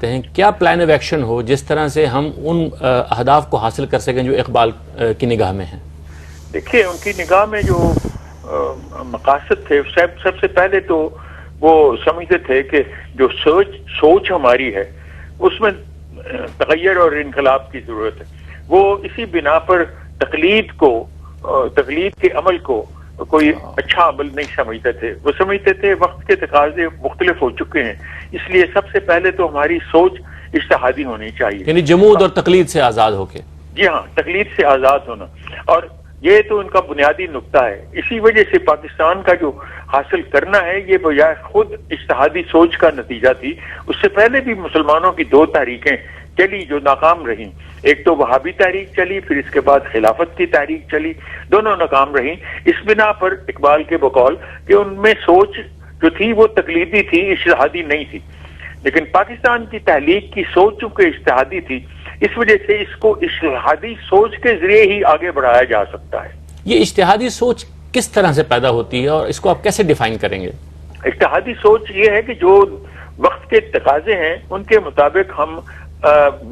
سکتے ہیں؟ کیا پلان آف ایکشن ہو جس طرح سے ہم ان اہداف کو حاصل کر سکیں جو اقبال کی نگاہ میں ہیں؟ دیکھیے ان کی نگاہ میں جو مقاصد تھے، سب سے پہلے تو وہ سمجھتے تھے کہ جو سوچ ہماری ہے اس میں تغیر اور انقلاب کی ضرورت ہے. وہ اسی بنا پر تقلید کے عمل کو کوئی اچھا عمل نہیں سمجھتے تھے. وہ سمجھتے تھے وقت کے تقاضے مختلف ہو چکے ہیں، اس لیے سب سے پہلے تو ہماری سوچ اجتہادی ہونی چاہیے، یعنی جمود اور تقلید سے آزاد ہو کے. جی ہاں، تقلید سے آزاد ہونا. اور یہ تو ان کا بنیادی نقطہ ہے. اسی وجہ سے پاکستان کا جو حاصل کرنا ہے یہ بجائے خود اجتہادی سوچ کا نتیجہ تھی. اس سے پہلے بھی مسلمانوں کی 2 تحریکیں چلی جو ناکام رہیں. ایک تو وہابی تحریک چلی، پھر اس کے بعد خلافت کی تحریک چلی، دونوں ناکام رہیں. اس بنا پر اقبال کے بقول کہ ان میں سوچ جو تھی وہ تقلیدی تھی، اجتہادی نہیں تھی. لیکن پاکستان کی تحلیق کی سوچ چونکہ اجتہادی تھی، اس وجہ سے اس کو اجتہادی سوچ کے ذریعے ہی آگے بڑھایا جا سکتا ہے. یہ اجتہادی سوچ کس طرح سے پیدا ہوتی ہے اور اس کو آپ کیسے ڈیفائن کریں گے؟ اجتہادی سوچ یہ ہے کہ جو وقت کے تقاضے ہیں ان کے مطابق ہم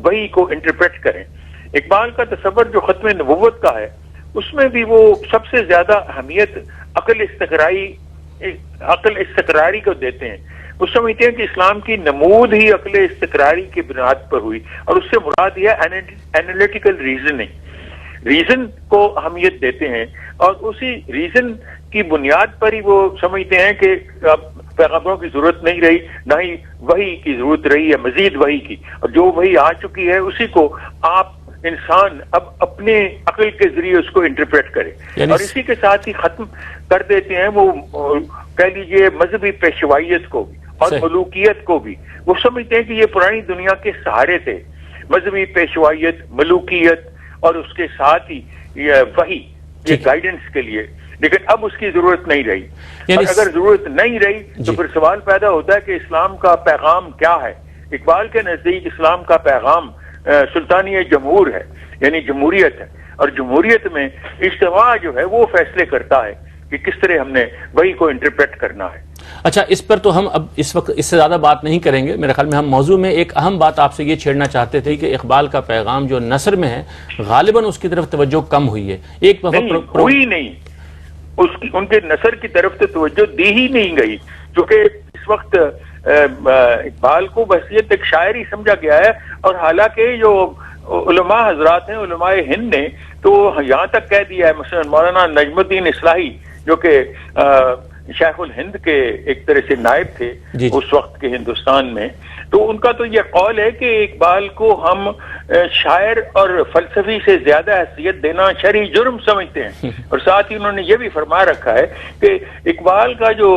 وحی کو انٹرپریٹ کریں. اقبال کا تصور جو ختم نبوت کا ہے اس میں بھی وہ سب سے زیادہ اہمیت عقل استقراری کو دیتے ہیں. وہ سمجھتے ہیں کہ اسلام کی نمود ہی عقل استقراری کی بنیاد پر ہوئی، اور اس سے مراد یہ اینالیٹیکل ریزن کو اہمیت دیتے ہیں. اور اسی ریزن کی بنیاد پر ہی وہ سمجھتے ہیں کہ پیغمبروں کی ضرورت نہیں رہی، نہ ہی وحی کی ضرورت رہی ہے مزید وحی کی، اور جو وحی آ چکی ہے اسی کو آپ انسان اب اپنے عقل کے ذریعے اس کو انٹرپریٹ کرے. اور اسی کے ساتھ ہی ختم کر دیتے ہیں وہ کہہ لیجیے مذہبی پیشوائیت کو بھی اور ملوکیت کو بھی. وہ سمجھتے ہیں کہ یہ پرانی دنیا کے سہارے تھے، مذہبی پیشوائیت، ملوکیت اور اس کے ساتھ ہی وحی، یہ گائیڈنس کے لیے. لیکن اب اس کی ضرورت نہیں رہی. اور اگر ضرورت نہیں رہی تو پھر سوال پیدا ہوتا ہے کہ اسلام کا پیغام کیا ہے. اقبال کے نزدیک اسلام کا پیغام سلطانی جمہور ہے، یعنی جمہوریت ہے. اور جمہوریت میں اجتماع جو ہے وہ فیصلے کرتا ہے کہ کس طرح ہم نے وہی کو انٹرپریٹ کرنا ہے. اچھا، اس پر تو ہم اب اس وقت اس سے زیادہ بات نہیں کریں گے. میرے خیال میں ہم موضوع میں ایک اہم بات آپ سے یہ چھیڑنا چاہتے تھے کہ اقبال کا پیغام جو نثر میں ہے غالباً اس کی طرف توجہ کم ہوئی ہے. ایک ہوئی نہیں، ان کے نثر کی طرف تو توجہ دی ہی نہیں گئی، کیونکہ اس وقت اقبال کو بحیثیت ایک شاعر ہی سمجھا گیا ہے. اور حالانکہ جو علماء حضرات ہیں، علماء ہند نے تو یہاں تک کہہ دیا ہے، مثلا مولانا نجم الدین اصلاحی جو کہ شیخ الہند کے ایک طرح سے نائب تھے اس وقت کے ہندوستان میں، تو ان کا تو یہ قول ہے کہ اقبال کو ہم شاعر اور فلسفی سے زیادہ حیثیت دینا شرعی جرم سمجھتے ہیں. اور ساتھ ہی انہوں نے یہ بھی فرما رکھا ہے کہ اقبال کا جو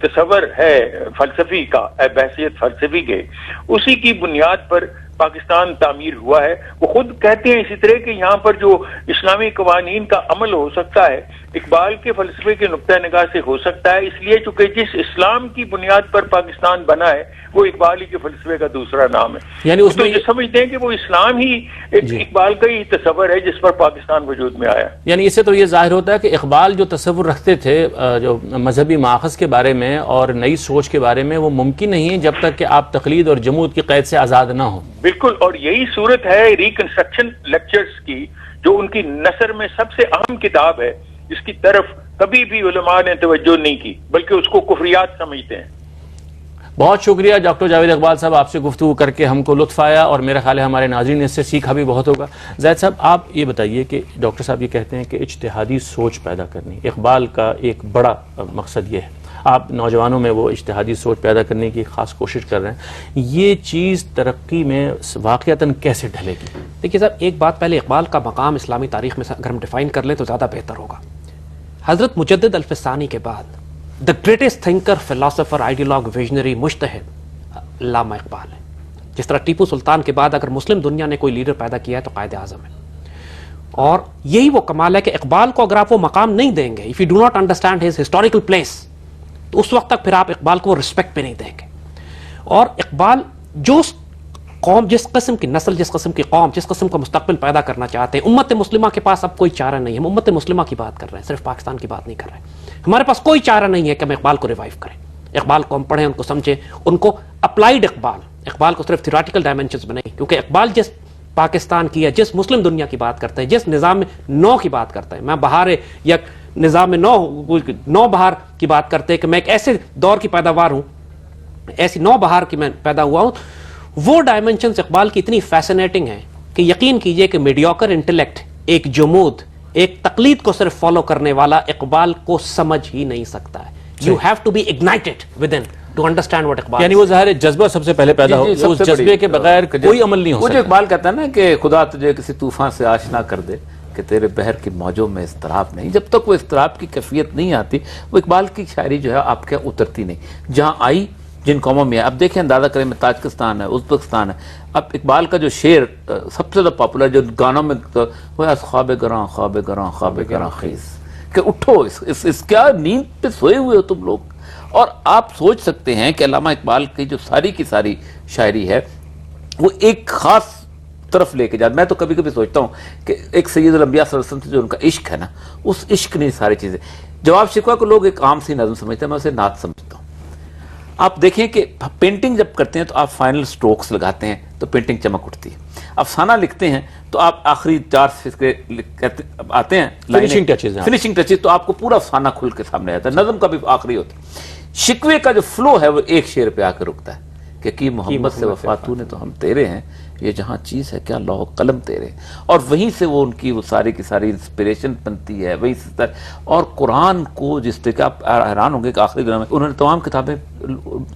تصور ہے فلسفی کا بحیثیت فلسفی کے، اسی کی بنیاد پر پاکستان تعمیر ہوا ہے. وہ خود کہتے ہیں اسی طرح کہ یہاں پر جو اسلامی قوانین کا عمل ہو سکتا ہے اقبال کے فلسفے کے نقطہ نگاہ سے ہو سکتا ہے، اس لیے چونکہ جس اسلام کی بنیاد پر پاکستان بنا ہے وہ اقبال کے فلسفے کا دوسرا نام ہے. یعنی اس میں یہ سمجھتے ہیں کہ وہ اسلام ہی اقبال کا ہی تصور ہے جس پر پاکستان وجود میں آیا. یعنی اس سے تو یہ ظاہر ہوتا ہے کہ اقبال جو تصور رکھتے تھے جو مذہبی ماخذ کے بارے میں اور نئی سوچ کے بارے میں، وہ ممکن نہیں ہے جب تک کہ آپ تقلید اور جمود کی قید سے آزاد نہ ہوں. بالکل، اور یہی صورت ہے ریکنسٹرکشن لیکچرز کی، جو ان کی نثر میں سب سے اہم کتاب ہے، جس کی طرف کبھی بھی علماء نے توجہ نہیں کی بلکہ اس کو کفریات سمجھتے ہیں. بہت شکریہ ڈاکٹر جاوید اقبال صاحب، آپ سے گفتگو کر کے ہم کو لطف آیا اور میرا خیال ہے ہمارے ناظرین نے اس سے سیکھا بھی بہت ہوگا. زید صاحب، آپ یہ بتائیے کہ ڈاکٹر صاحب یہ کہتے ہیں کہ اجتہادی سوچ پیدا کرنی اقبال کا ایک بڑا مقصد یہ ہے، آپ نوجوانوں میں وہ اجتہادی سوچ پیدا کرنے کی خاص کوشش کر رہے ہیں، یہ چیز ترقی میں واقعتاً کیسے ڈھلے گی؟ دیکھیے صاحب، ایک بات پہلے اقبال کا مقام اسلامی تاریخ میں اگر ہم ڈیفائن کر لیں تو زیادہ بہتر ہوگا. حضرت مجدد الفسانی کے بعد the greatest thinker, philosopher, ideologue, visionary, مجتہد علامہ اقبال ہے. جس طرح ٹیپو سلطان کے بعد اگر مسلم دنیا نے کوئی لیڈر پیدا کیا ہے تو قائد اعظم ہے. اور یہی وہ کمال ہے کہ اقبال کو اگر آپ وہ مقام نہیں دیں گے، if you do not understand his historical place، تو اس وقت تک پھر آپ اقبال کو رسپیکٹ پہ نہیں دیں گے. اور اقبال جو قوم، جس قسم کی نسل، جس قسم کی قوم، جس قسم کا مستقبل پیدا کرنا چاہتے ہیں، امت مسلمہ کے پاس اب کوئی چارہ نہیں ہے. ہم امت مسلمہ کی بات کر رہے ہیں، صرف پاکستان کی بات نہیں کر رہے ہیں. ہمارے پاس کوئی چارہ نہیں ہے کہ ہم اقبال کو ریوائیو کریں. اقبال کو ہم پڑھیں، ان کو سمجھیں، ان کو اپلائیڈ اقبال کو صرف تھیوریٹیکل ڈائمینشنز میں نہیں، کیونکہ اقبال جس پاکستان کی یا جس مسلم دنیا کی بات کرتا ہے، جس نظام نو کی بات کرتا ہے، میں بہار یا نظام نو بہار کی بات کرتے ہیں کہ میں ایک ایسے دور کی پیداوار ہوں، ایسی نو بہار کی میں پیدا ہوا ہوں، وہ ڈائمینشنز اقبال کی اتنی فیسنیٹنگ ہیں کہ یقین کیجئے کہ میڈیوکر انٹلیکٹ، ایک جمود، ایک تقلید کو صرف فالو کرنے والا اقبال کو سمجھ ہی نہیں سکتا ہے. You have to be ignited within to understand what Iqbal یعنی وہ ظاہر جذبہ سب سے پہلے پیدا ہو، اس جذبے کے بغیر کوئی عمل نہیں ہو وہ جو سکتا. اقبال کہتا ہے نا کہ خدا تجھے کسی طوفان سے آشنا کر دے کہ تیرے بحر کی موجوں میں اضطراب نہیں. جب تک وہ اضطراب کی کیفیت نہیں آتی، وہ اقبال کی شاعری جو ہے آپ کے اترتی نہیں. جہاں آئی جن قوموں میں، اب دیکھیں اندازہ کریں، میں تاجکستان ہے، ازبکستان ہے. اب اقبال کا جو شعر سب سے زیادہ پاپولر جو گانوں میں وہ ہے خواب گراں خواب گراں خواب گراں خیز، کہ اٹھو، اس کیا نیند پہ سوئے ہوئے ہو تم لوگ. اور آپ سوچ سکتے ہیں کہ علامہ اقبال کی جو ساری کی ساری شاعری ہے وہ ایک خاص طرف لے کے جاتا. میں تو کبھی کبھی سوچتا ہوں کہ ایک سید الانبیاء صلی اللہ علیہ وسلم سے جو ان کا عشق ہے نا، اس عشق نے ساری چیزیں. جواب شکوہ کو لوگ ایک عام سی نظم سمجھتے ہیں، میں اسے نعت سمجھتا ہوں. آپ دیکھیں کہ پینٹنگ جب کرتے ہیں تو آپ فائنل سٹروکس لگاتے ہیں تو پینٹنگ چمک اٹھتی ہے. افسانہ لکھتے ہیں تو آپ آخری 4 فقرے آتے ہیں، Finishing touches ہیں. فنیشنگ ٹچز، تو آپ کو پورا افسانہ کھل کے سامنے آتا ہے. نظم کا بھی آخری ہوتا ہے. شکوے کا جو فلو ہے وہ ایک شعر پہ آ کے رکتا ہے کہ کی محمد سے وفا تو نے تو ہم تیرے ہیں، یہ جہاں چیز ہے کیا لوح قلم تیرے. اور وہیں سے وہ ان کی وہ ساری کی ساری انسپریشن بنتی ہے وہیں سے. اور قرآن کو جس طرح آپ حیران ہوں گے کہ آخری دنوں میں انہوں نے تمام کتابیں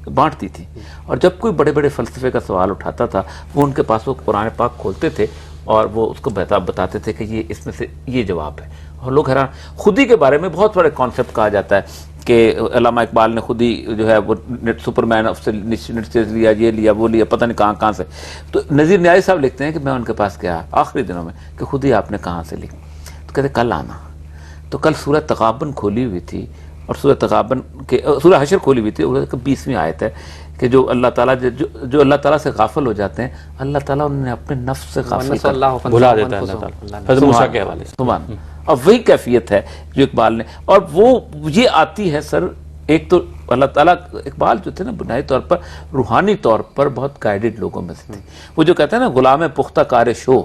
بانٹ دی تھی، اور جب کوئی بڑے بڑے فلسفے کا سوال اٹھاتا تھا وہ ان کے پاس وہ قرآن پاک کھولتے تھے اور وہ اس کو بتاتے تھے کہ یہ اس میں سے یہ جواب ہے. اور لوگ حیران. خودی کے بارے میں بہت بڑے کانسیپٹ کہا جاتا ہے کہ علامہ اقبال نے خود ہی جو ہے وہ سپر مین سے لیا، یہ لیا وہ لیا، پتہ نہیں کہاں سے. تو نذیر نیازی صاحب لکھتے ہیں کہ میں ان کے پاس گیا آخری دنوں میں کہ خود ہی آپ نے کہاں سے لی. تو کہتے کل آنا. تو کل سورہ تغابن کھولی ہوئی تھی، اور سورہ تغابن کے سورہ حشر کھولی ہوئی تھی، 20ویں آیت ہے کہ جو اللہ تعالیٰ جو اللہ تعالیٰ سے غافل ہو جاتے ہیں، اللہ تعالیٰ انہوں نے اپنے نفس سے غافل بھلا دیتا ہے اللہ تعالیٰ، حضرت موسیٰ کے حوالے سے. سبحان. اور وہی کیفیت ہے جو اقبال نے، اور وہ یہ آتی ہے سر. ایک تو اللہ تعالیٰ، اقبال جو تھے نا بنیادی طور پر روحانی طور پر بہت گائیڈڈ لوگوں میں سے تھے. وہ جو کہتے ہیں نا غلام پختہ کار شو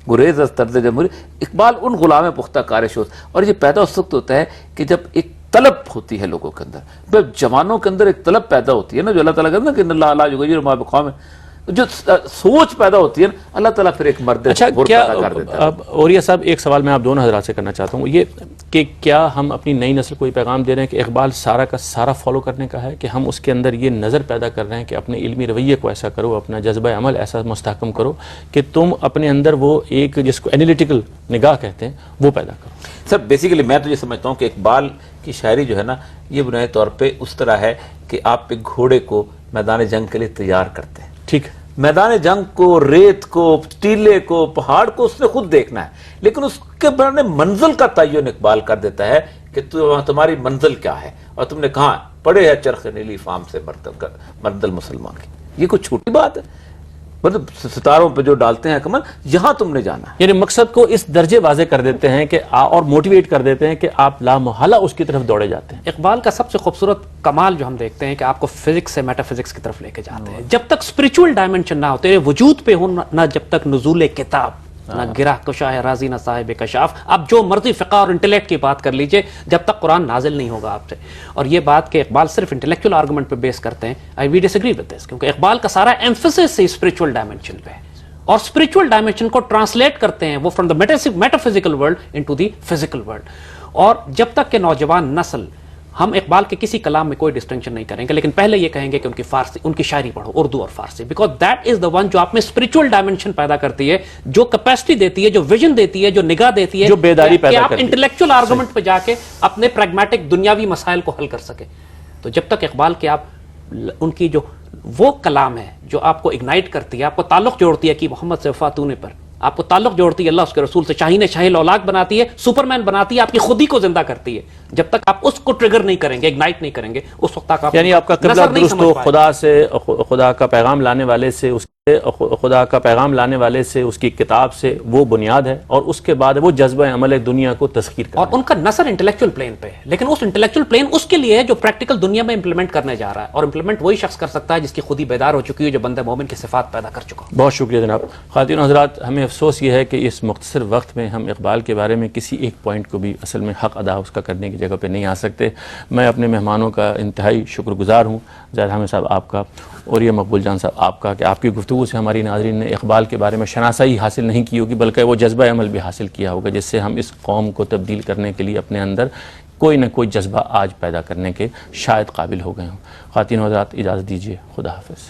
گریز از طرز جمہوری، اقبال ان غلام پختہ کار شو. اور یہ پیدا اس وقت ہوتا ہے کہ جب ایک طلب ہوتی ہے لوگوں کے اندر، جوانوں کے اندر ایک طلب پیدا ہوتی ہے نا، جو اللہ تعالیٰ کہتے ہیں کہ اللہ لا یغیر ما بقوم، جو سوچ پیدا ہوتی ہے نا، اللہ تعالیٰ پھر ایک مرد اچھا پیدا کر دیتا ہے. اب اوریا صاحب ایک سوال میں آپ دونوں حضرات سے کرنا چاہتا ہوں، یہ کہ کیا ہم اپنی نئی نسل کو یہ پیغام دے رہے ہیں کہ اقبال سارا کا سارا فالو کرنے کا ہے، کہ ہم اس کے اندر یہ نظر پیدا کر رہے ہیں کہ اپنے علمی رویے کو ایسا کرو، اپنا جذبہ عمل ایسا مستحکم کرو کہ تم اپنے اندر وہ ایک جس کو اینالیٹیکل نگاہ کہتے ہیں وہ پیدا کرو. سر بیسیکلی میں تو یہ سمجھتا ہوں کہ اقبال کی شاعری جو ہے نا، یہ بنیادی طور پہ اس طرح ہے کہ آپ ایک گھوڑے کو میدان جنگ کے لیے تیار کرتے ہیں. ٹھیک ہے، میدان جنگ کو، ریت کو، ٹیلے کو، پہاڑ کو اس نے خود دیکھنا ہے، لیکن اس کے بارے منزل کا تعین اقبال کر دیتا ہے کہ تمہاری منزل کیا ہے، اور تم نے کہاں پڑے ہے چرخ نیلی فام سے مرد المسلمان کی. یہ کوئی چھوٹی بات ہے، مطلب ستاروں پہ جو ڈالتے ہیں کمل، یہاں تم نے جانا ہے. یعنی مقصد کو اس درجے واضح کر دیتے ہیں کہ اور موٹیویٹ کر دیتے ہیں کہ آپ لامحالہ اس کی طرف دوڑے جاتے ہیں. اقبال کا سب سے خوبصورت کمال جو ہم دیکھتے ہیں کہ آپ کو فزکس سے میٹا فزکس کی طرف لے کے جاتے ہیں. جب تک اسپرچول ڈائمنشن نہ ہو، تیرے وجود پہ ہو نہ جب تک نزول کتاب، نہ گرہ کشا ہے رازی نہ صاحب کشاف. آپ جو مرضی فقہ اور انٹلیکٹ کی بات کر لیجئے، جب تک قرآن نازل نہیں ہوگا آپ سے. اور یہ بات کہ اقبال صرف انٹلیکچوئل آرگومنٹ پہ بیس کرتے ہیں، آئی وی ڈس ایگری ود دس، کیونکہ اقبال کا سارا ایمفسس سے اسپرچول ڈائمنشن پہ ہے، اور اسپرچول ڈائمنشن کو ٹرانسلیٹ کرتے ہیں وہ from the meta physical world into the physical world. اور جب تک کہ نوجوان نسل، ہم اقبال کے کسی کلام میں کوئی ڈسٹنکشن نہیں کریں گے، لیکن پہلے یہ کہیں گے کہ ان کی شاعری پڑھو، اردو اور Farsi, because that is the one جو آپ میں اسپرچول ڈائمنشن پیدا کرتی ہے، جو کیپیسٹی دیتی ہے، جو ویژن دیتی ہے، جو نگاہ دیتی ہے، جو بیداری پیدا کہ آپ کرتی ہے، انٹلیکچوئل آرگومنٹ پہ جا کے اپنے پریگمیٹک دنیاوی مسائل کو حل کر سکے. تو جب تک اقبال کے آپ ان کی جو وہ کلام ہے جو آپ کو اگنائٹ کرتی ہے، آپ کو تعلق جوڑتی ہے کہ محمد سے وفا تو نے پر، آپ کو تعلق جوڑتی ہے اللہ اس کے رسول سے، شاہین شاہل اولاق بناتی ہے، سپرمین بناتی ہے، آپ کی خودی کو زندہ کرتی ہے. جب تک آپ اس کو ٹریگر نہیں کریں گے، اگنائٹ نہیں کریں گے، اس وقت تک آپ یعنی آپ کا قبلہ درست ہو، خدا کا پیغام لانے والے سے اس خدا کا پیغام لانے والے سے، اس کی کتاب سے وہ بنیاد ہے، اور اس کے بعد وہ جذبہ عمل ہے دنیا کو تسخیر کرنا. اور ان کا نثر انٹلیکچوئل پلین پہ ہے، لیکن اس انٹلیکچوئل پلین اس کے لیے ہے جو پریکٹیکل دنیا میں امپلیمنٹ کرنے جا رہا ہے، اور امپلیمنٹ وہی شخص کر سکتا ہے جس کی خود ہی بیدار ہو چکی ہے، جو بندہ مومن کی صفات پیدا کر چکا. بہت شکریہ جناب. خواتین و حضرات، ہمیں افسوس یہ ہے کہ اس مختصر وقت میں ہم اقبال کے بارے میں کسی ایک پوائنٹ کو بھی اصل میں حق ادا اس کا کرنے کی جگہ پہ نہیں آ سکتے. میں اپنے مہمانوں کا انتہائی شکر گزار ہوں، زاہد حامد صاحب آپ کا اور یہ مقبول جان صاحب آپ کا، کہ آپ کی گفتگو سے ہماری ناظرین نے اقبال کے بارے میں شناسائی حاصل نہیں کی ہوگی بلکہ وہ جذبہ عمل بھی حاصل کیا ہوگا، جس سے ہم اس قوم کو تبدیل کرنے کے لیے اپنے اندر کوئی نہ کوئی جذبہ آج پیدا کرنے کے شاید قابل ہو گئے ہوں. خواتین و حضرات، اجازت دیجیے. خدا حافظ.